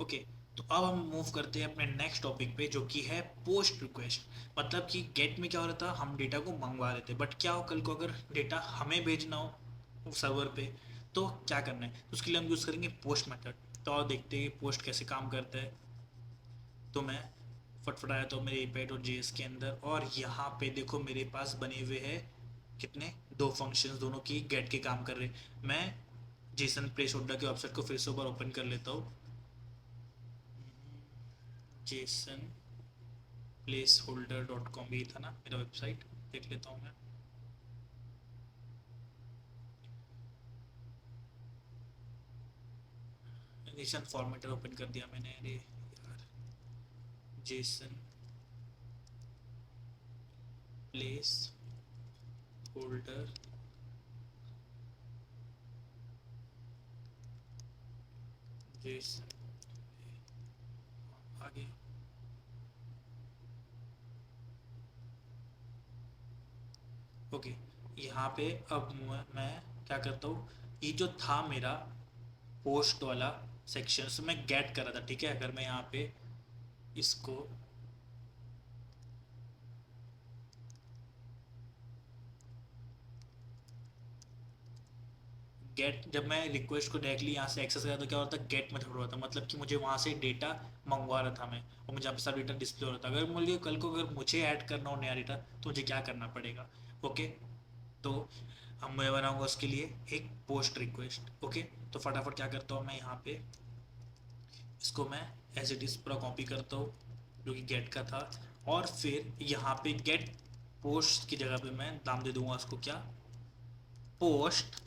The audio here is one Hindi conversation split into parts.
ओके, तो अब हम मूव करते हैं अपने नेक्स्ट टॉपिक पे, जो कि है पोस्ट रिक्वेस्ट। मतलब कि गेट में क्या हो रहा था, हम डेटा को मंगवा रहे थे, बट क्या हो कल को अगर डेटा हमें भेजना हो सर्वर पे, तो क्या करना है, तो उसके लिए हम यूज़ करेंगे पोस्ट मेथड। तो और देखते हैं पोस्ट कैसे काम करता है। तो मैं फटफटाया तो मेरे एपीआई डॉट जेएस के अंदर, और यहाँ पे देखो मेरे पास बने हुए हैं कितने, दो फंक्शंस, दोनों की गेट के काम कर रहे हैं। मैं जेसन प्लेस होल्डर के वेबसाइट को फिर से एक बार ओपन कर लेता हूँ। Jason place holder dot com भी था ना मेरा वेबसाइट, देख लेता हूँ मैं। जेसन फॉर्मेटर ओपन कर दिया मैंने, अरे यार, जेसन प्लेस होल्डर, जेसन, आगे। ओके, यहाँ पे अब मैं क्या करता हूँ, ये जो था मेरा पोस्ट वाला सेक्शन, से मैं गेट कर रहा था, ठीक है। अगर मैं यहाँ पे इसको गेट, जब मैं रिक्वेस्ट को डायरेक्टली यहाँ से एक्सेस करा तो क्या होता है, गेट में छोड़ रहा था, मतलब कि मुझे वहाँ से डेटा मंगवा रहा था मैं, और मुझे यहाँ पे सारा डेटा डिस्प्ले हो रहा था। अगर मुझे कल को अगर मुझे ऐड करना हो नया डेटा, तो मुझे क्या करना पड़ेगा। ओके, तो हम मैं बनाऊंगा उसके लिए एक पोस्ट रिक्वेस्ट। ओके, तो फटाफट क्या करता हूँ मैं, यहाँ पे इसको मैं एज इट इज़ पूरा कॉपी करता हूँ, जो कि गेट का था। और फिर यहाँ पे गेट पोस्ट की जगह पे मैं नाम दे दूंगा उसको, क्या, पोस्ट,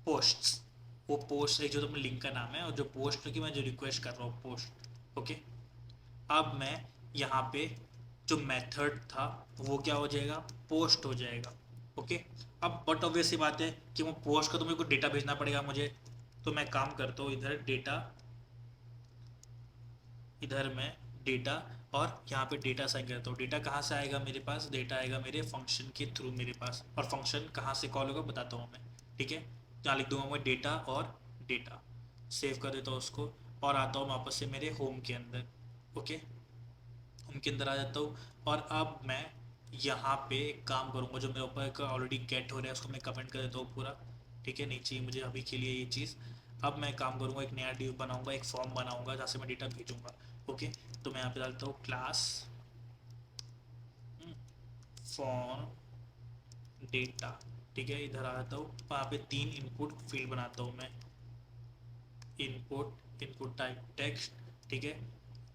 पोस्ट्स। वो पोस्ट है जो तो लिंक का नाम है, और जो पोस्ट की मैं जो रिक्वेस्ट कर रहा हूँ, पोस्ट। ओके, अब मैं यहाँ पे जो मेथड था वो क्या हो जाएगा, पोस्ट हो जाएगा। ओके, अब बट ऑब्वियस सी बात है कि वो पोस्ट का तो मेरे को डेटा भेजना पड़ेगा मुझे। तो मैं काम करता हूँ, इधर डेटा, इधर मैं डेटा, और यहाँ पे डेटा साइन करता हूँ। डेटा कहाँ से आएगा मेरे पास, डेटा आएगा मेरे फंक्शन के थ्रू मेरे पास, और फंक्शन कहाँ से कॉल होगा बताता हूँ मैं, ठीक है। यहाँ लिख दूंगा मैं डेटा, और डेटा सेव कर देता हूँ उसको, और आता हूँ वापस से मेरे होम के अंदर। ओके, होम के अंदर आ जाता हूँ, और अब मैं यहाँ पे एक काम करूँगा, जो मेरे ऊपर ऑलरेडी गेट हो रहा है उसको मैं कमेंट कर देता हूँ पूरा, ठीक है। नहीं चाहिए मुझे अभी के लिए ये चीज़। अब मैं काम करूँगा, एक नया डिव बनाऊँगा, एक फॉर्म बनाऊँगा जहाँ से मैं डेटा भेजूँगा। ओके, तो मैं यहाँ पे डालता हूँ क्लास फॉर्म डेटा, ठीक है। इधर आ जाता हूँ, वहाँ पे तीन इनपुट फील्ड बनाता हूँ मैं। इनपुट, इनपुट टाइप टेक्स्ट, ठीक है।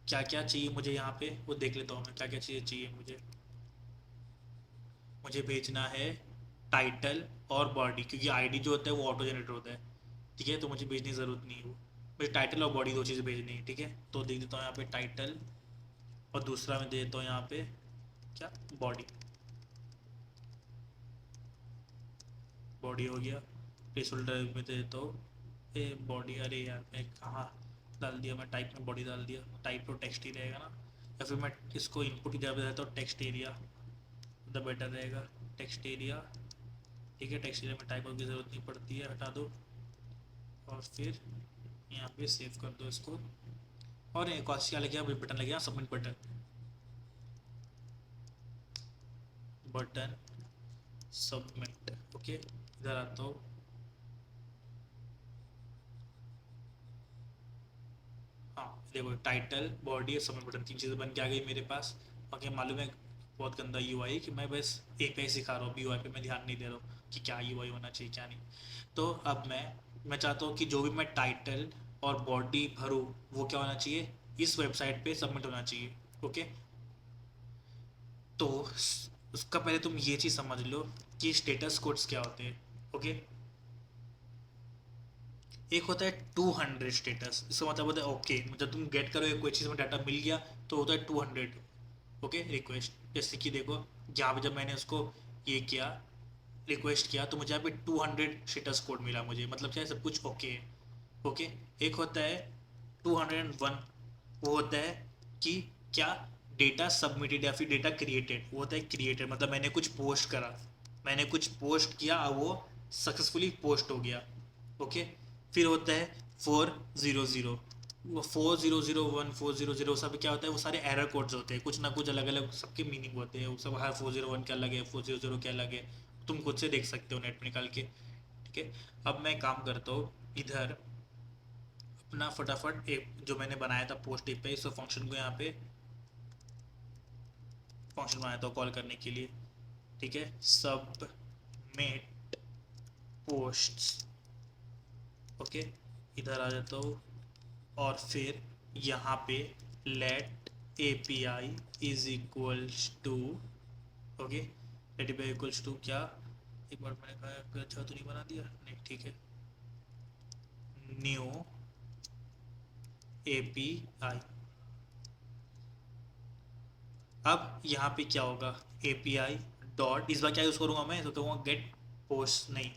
क्या क्या चाहिए मुझे यहाँ पे वो देख लेता हूँ मैं, क्या क्या चीज़ें चाहिए मुझे। मुझे भेजना है टाइटल और बॉडी, क्योंकि आईडी जो होता है वो ऑटो जनरेटर होता है, ठीक है। तो मुझे भेजने की ज़रूरत नहीं है वो, मुझे टाइटल और बॉडी दो चीज़ें भेजनी है, ठीक है। तो देख देता हूँ यहाँ पे टाइटल, और दूसरा मैं दे देता हूँ यहाँ पे क्या, बॉडी। बॉडी हो गया, प्लेस होल्डर में दे देता हूँ ए बॉडी। अरे यार मैं कहाँ डाल दिया, मैं टाइप में बॉडी डाल दिया, टाइप तो टेक्स्ट ही रहेगा ना। या फिर मैं इसको इनपुट की जगह पे देता हूँ टेक्स्ट एरिया, ज़्यादा बेटर रहेगा, टेक्स्ट एरिया, ठीक है। टेक्स्ट एरिया में टाइप की ज़रूरत नहीं पड़ती है, हटा दो। और फिर यहाँ पे सेव कर दो इसको, और एक और क्या लगे बटन लगे, submit button, button submit. Okay, इधर आता हूँ, हाँ देखो टाइटल बॉडी और सबमिट बटन, तीन चीज़ें बन के आ गई मेरे पास। बाकी मालूम है बहुत गंदा यूआई, कि मैं बस एपीआई सिखा रहा हूँ, यूआई पे मैं ध्यान नहीं दे रहा हूँ कि क्या यूआई होना चाहिए क्या नहीं। तो अब मैं चाहता हूँ कि जो भी मैं टाइटल और बॉडी भरूँ, वो क्या होना चाहिए, इस वेबसाइट पे सबमिट होना चाहिए। ओके, तो उसका पहले तुम ये चीज़ समझ लो कि स्टेटस कोड्स क्या होते हैं। ओके, एक होता है 200 स्टेटस, इसका मतलब होता है ओके, जब तुम गेट करो कोई चीज़ में डाटा मिल गया, तो होता है 200। ओके, रिक्वेस्ट, जैसे कि देखो जहाँ पे जब मैंने उसको ये किया, रिक्वेस्ट किया, तो मुझे यहाँ पे 200 स्टेटस कोड मिला मुझे, मतलब क्या है, सब कुछ ओके है। ओके, एक होता है 201, वो होता है कि क्या डेटा सबमिटेड या फिर डेटा क्रिएटेड, वो होता है क्रिएटेड, मतलब मैंने कुछ पोस्ट करा, मैंने कुछ पोस्ट किया, अब वो सक्सेसफुली पोस्ट हो गया। ओके, फिर होता है 400, वो 4001 400 सब क्या होता है, वो सारे एरर कोड्स होते हैं, कुछ ना कुछ अलग अलग सबके मीनिंग होते हैं, वो सब हर 401 के अलग है, 400 के अलग है। तुम खुद से देख सकते हो नेट में निकाल के। ठीक है। अब मैं काम करता हूँ इधर, अपना फटाफट एक जो मैंने बनाया था पोस्ट टिप पे, इस फंक्शन को यहाँ पे फंक्शन बनाया था कॉल करने के लिए। ठीक है। सब मेट पोस्ट्स। ओके। इधर आ जाता हूँ और फिर यहाँ पे let A P I is equals to, okay, let A P I equals to क्या, एक बार मैंने कहा अच्छा तो नहीं बना दिया, नहीं ठीक है, न्यू ए पी आई। अब यहाँ पे क्या होगा, ए पी आई डॉट, इस बार क्या यूज़ करूँगा मैं, तो कहूँगा गेट पोस्ट नहीं,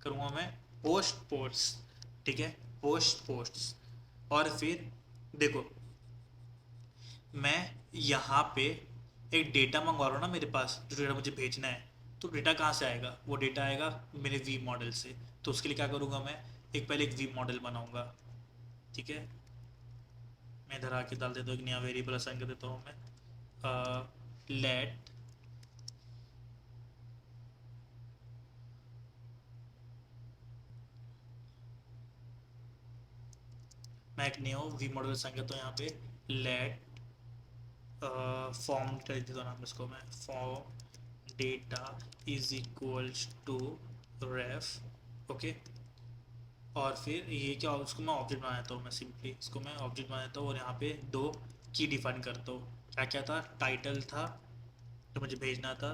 करूँगा मैं पोस्ट पोस्ट। ठीक है। Post post. और फिर देखो, मैं यहाँ पे एक डेटा मंगवा रहा हूँ ना मेरे पास, जो डेटा मुझे भेजना है, तो डेटा कहाँ से आएगा, वो डेटा आएगा मेरे वी मॉडल से। तो उसके लिए क्या करूँगा मैं, एक पहले एक वी मॉडल बनाऊँगा। ठीक है। मैं इधर आके डाल देता हूँ, एक नया वेरिएबल असाइन कर देता हूँ मैं, लेट मैं एक न्यू वी मॉडल असाइन करता हूँ यहाँ पे, लेट फॉर्म कर देता हूँ नाम इसको मैं, form data is equals to ref. Okay. और फिर ये क्या, उसको मैं ऑब्जेक्ट बना देता हूँ, मैं सिंपली इसको मैं ऑब्जेक्ट बना देता हूँ, और यहाँ पे दो की डिफाइन करता हूँ। क्या क्या था, टाइटल था जो मुझे भेजना था,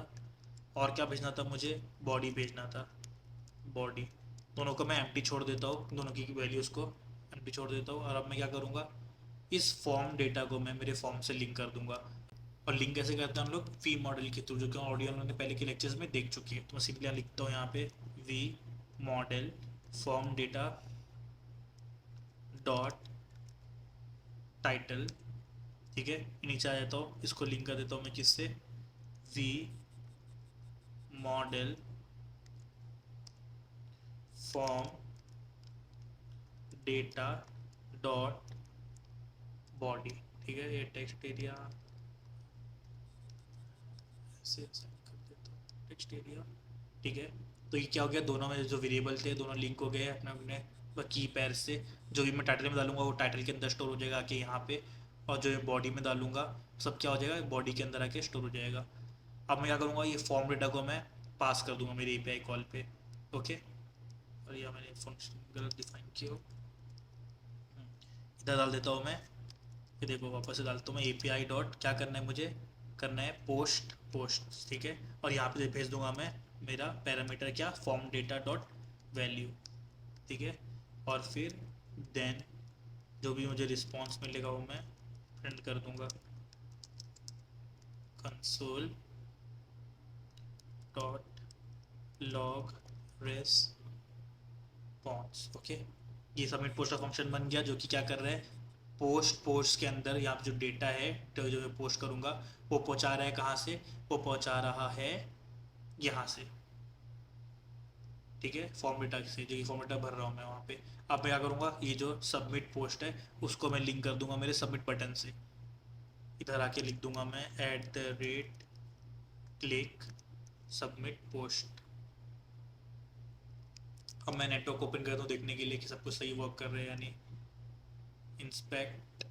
और क्या भेजना था मुझे, बॉडी भेजना था, बॉडी। दोनों को मैं एम्प्टी छोड़ देता हूँ, दोनों की वैल्यूज़ को एम्प्टी छोड़ देता हूँ। और अब मैं क्या करूँगा, इस फॉर्म डेटा को मैं मेरे फॉर्म से लिंक कर दूंगा। और लिंक कैसे करते हैं हम लोग, वी मॉडल के थ्रू, जो कि ऑडियो हमने पहले के लेक्चर्स में देख चुकी है। तो मैं सिंपली यहाँ लिखता हूँ यहाँ पे V model form data dot title. ठीक है। नीचे आ जाता हूँ, इसको लिंक कर देता हूँ मैं किससे, V model form data dot body. ठीक है। ये टेक्स्ट एरिया ऐसे कर देता हूँ, टेक्स्ट एरिया। ठीक है। तो ये क्या हो गया, दोनों में जो वेरिएबल थे दोनों लिंक हो गए अपने अपने की पैर से। जो भी मैं टाइटल में डालूंगा वो टाइटल के अंदर स्टोर हो जाएगा आके यहाँ पे, और जो बॉडी में डालूंगा सब क्या हो जाएगा, बॉडी के अंदर आके स्टोर हो जाएगा। अब मैं क्या करूँगा, ये फॉर्म डेटा को मैं पास कर दूंगा मेरी एपीआई कॉल पे। ओके। और यह मैंने फंक्शन गलत डिफाइन किया हो, इधर डाल देता हूँ मैं। ये देखो वापस से डालता हूँ मैं, ए पी आई डॉट क्या करना है मुझे, करना है पोस्ट पोस्ट। ठीक है। और यहाँ पे भेज दूंगा मैं मेरा पैरामीटर क्या, फॉर्म डेटा डॉट वैल्यू। ठीक है। और फिर देन जो भी मुझे रिस्पॉन्स मिलेगा वो मैं प्रिंट कर दूंगा, console dot log response. Okay. ये सबमिट पोस्ट का फंक्शन बन गया, जो कि क्या कर रहा है, पोस्ट पोस्ट के अंदर यहाँ पे जो डेटा है, तो जो मैं पोस्ट करूँगा वो पहुँचा रहा है कहाँ से, वो पहुँचा रहा है यहाँ से। ठीक है। फॉर्म डेटा से, जो कि फॉर्म डेटा भर रहा हूँ मैं वहाँ पे। अब मैं क्या करूँगा, ये जो सबमिट पोस्ट है उसको मैं लिंक कर दूंगा मेरे सबमिट बटन से। इधर आके लिख दूंगा मैं @ क्लिक सबमिट पोस्ट। अब मैं नेटवर्क ओपन करता हूँ देखने के लिए कि सब कुछ सही वर्क कर रहा है या नहीं। Inspect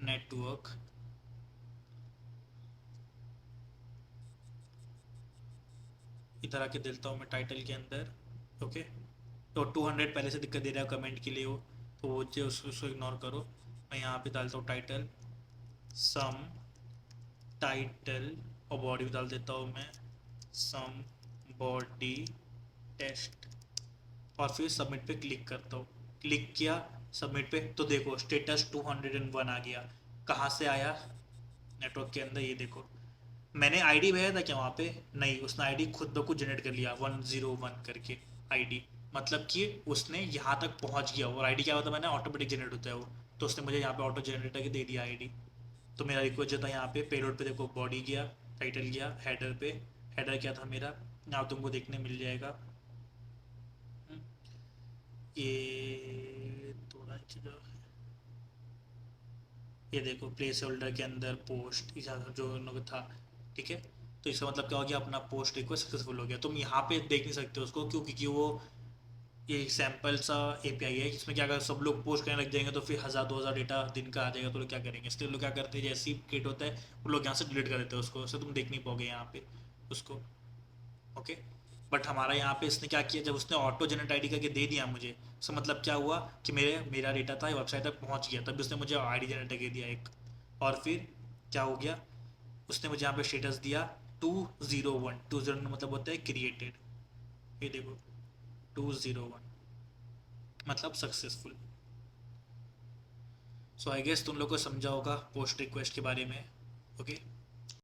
network. इधर आके देता हूँ मैं टाइटल के अंदर। ओके। तो 200 पहले से दिक्कत दे रहा है कमेंट के लिए वो, तो वो जो उसको इग्नोर करो। मैं यहाँ पे डालता हूँ टाइटल सम टाइटल, और बॉडी भी डाल देता हूँ मैं सम बॉडी टेस्ट। और फिर सबमिट पे क्लिक करता हूँ। क्लिक किया सबमिट पे, तो देखो स्टेटस 201 आ गया। कहाँ से आया, नेटवर्क के अंदर। ये देखो मैंने आईडी भेजा था क्या वहाँ पे, नहीं, उसने आईडी खुद ब खुद जनरेट कर लिया 101 करके आईडी। मतलब कि उसने यहाँ तक पहुँच गया। और आईडी क्या होता है, मैंने ऑटोमेटिक जनरेट होता है वो, तो उसने मुझे यहाँ पे ऑटो जनरेट करके दे दिया आईडी। तो मेरा रिक्वेस्ट जो था यहाँ पे पेलोड पे देखो, बॉडी गया, टाइटल गया, हेडर पे, हेडर क्या था मेरा, यहाँ तुमको देखने मिल जाएगा। ये थोड़ा चीज़ ये देखो प्लेस होल्डर के अंदर पोस्ट जो उन लोग था, ठीक है। तो इसका मतलब क्या हो गया, अपना पोस्ट रिक्वेस्ट सक्सेसफुल हो गया। तुम यहाँ पे देख नहीं सकते उसको, क्यों? क्योंकि वो ये एक सैम्पल सा एपीआई है, जिसमें क्या, अगर सब लोग पोस्ट करने लग जाएंगे तो फिर 1000 2000 डेटा दिन का आ जाएगा, तो लोग क्या करेंगे? इसलिए लोग क्या करते हैं, जैसे ही क्रिएट होता है वो लोग यहाँ से डिलीट कर देते हैं उसको, उससे तुम देख नहीं पाओगे यहाँ पे उसको। ओके। बट हमारा यहाँ पे इसने क्या किया, जब उसने ऑटो जनरेट आईडी करके दे दिया मुझे, उसका मतलब क्या हुआ कि मेरा डेटा था वेबसाइट तक पहुँच गया, तब उसने मुझे आईडी जनरेट करके दिया एक। और फिर क्या हो गया, उसने मुझे यहाँ पे स्टेटस दिया 201। 201 मतलब होता है क्रिएटेड, ये देखो 201 मतलब सक्सेसफुल। सो आई गेस तुम लोग को समझा होगा पोस्ट रिक्वेस्ट के बारे में। ओके।